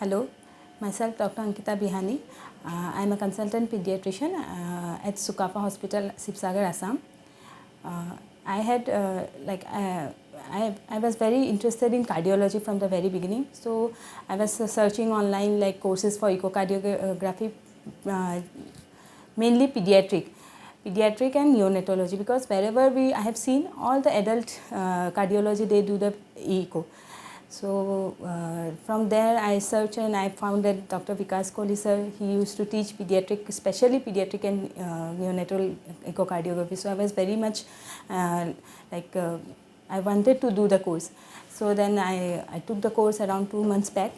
Hello, myself Dr. Ankita Bihani. I am a consultant pediatrician at Sukapa Hospital, Sivsagar, Assam. I had I was very interested in cardiology from the very beginning. So I was searching online like courses for echocardiography, mainly pediatric and neonatology, because wherever I have seen all the adult cardiology, they do the echo. So from there I searched and I found that Dr. Vikas Kohli sir, he used to teach pediatric, especially pediatric and neonatal echocardiography. So I was very much I wanted to do the course. So then I took the course around 2 months back.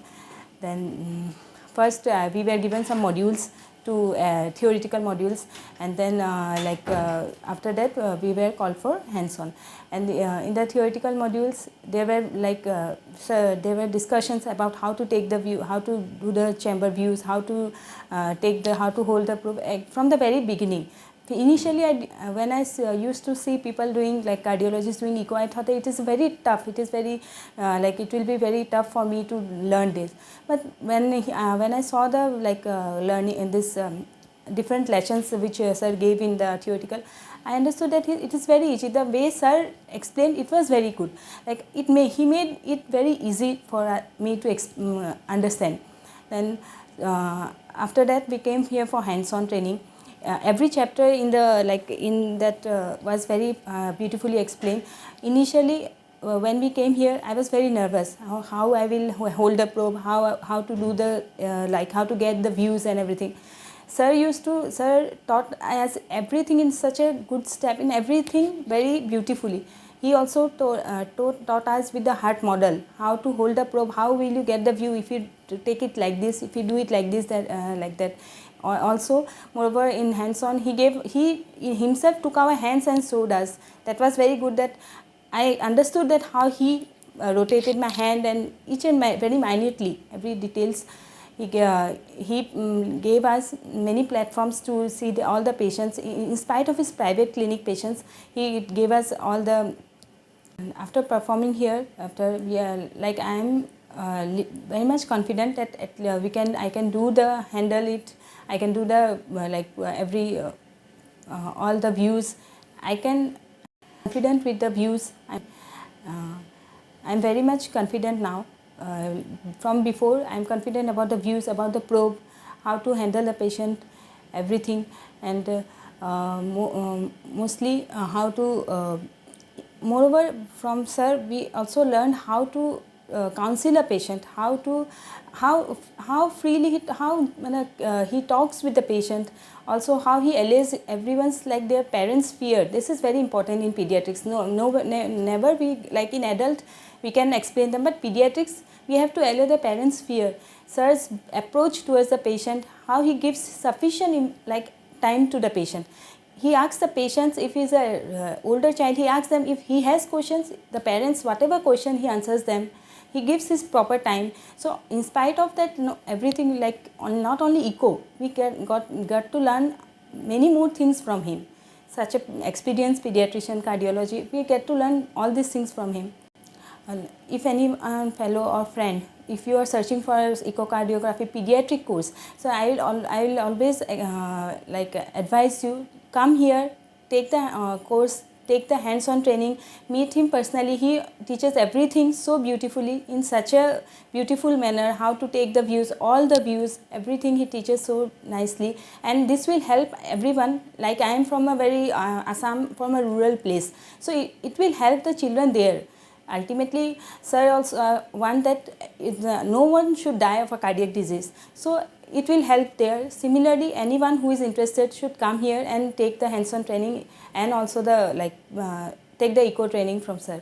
Then first we were given some modules, theoretical modules, and then after that we were called for hands-on. And in the theoretical modules there were discussions about how to take the view, how to do the chamber views, how to hold the probe from the very beginning. Initially, when I used to see people doing, like cardiologists doing echo, I thought that it is very tough. It is very it will be very tough for me to learn this. But when I saw the learning in this different lessons which sir gave in the theoretical, I understood that it is very easy. The way sir explained, it was very good. He made it very easy for me to understand. Then after that, we came here for hands-on training. Every chapter in that was very beautifully explained. Initially, when we came here, I was very nervous. How I will hold the probe, how to do the how to get the views and everything. Sir taught us everything in such a good step, in everything very beautifully. He also taught us with the heart model, how to hold the probe, how will you get the view if you take it like this, if you do it like this, like that. Also, moreover, in hands-on, he himself took our hands and showed us. That was very good. That I understood that how he rotated my hand and very minutely, every details. He gave us many platforms to see all the patients. In spite of his private clinic patients, he gave us all the. After performing here, I am very much confident that I can do the handle it. I can do the all the views. I can confident with the views. I'm very much confident now. From before, I'm confident about the views, about the probe, how to handle the patient, everything, and mostly how to. Moreover, from sir, we also learned how to counsel a patient, how freely he talks with the patient, also how he allays everyone's their parents' fear. This is very important in pediatrics. Never we, like in adult we can explain them, but pediatrics we have to allay the parents' fear. Sir's approach towards the patient, how he gives sufficient time to the patient. He asks the patients, if he is a older child, he asks them if he has questions. The parents, whatever question, he answers them. He gives his proper time. So in spite of that, everything not only echo, we got to learn many more things from him. Such an experienced pediatrician, cardiology, we get to learn all these things from him. If any fellow or friend, if you are searching for echocardiography pediatric course, so I will always advise you, come here, take the course, take the hands-on training, meet him personally. He teaches everything so beautifully, in such a beautiful manner, how to take the views, all the views, everything he teaches so nicely. And this will help everyone. Like I am from a very Assam, from a rural place, so it will help the children there. Ultimately, sir also want that no one should die of a cardiac disease. So it will help there. Similarly, anyone who is interested should come here and take the hands-on training, and also the take the echo training from sir.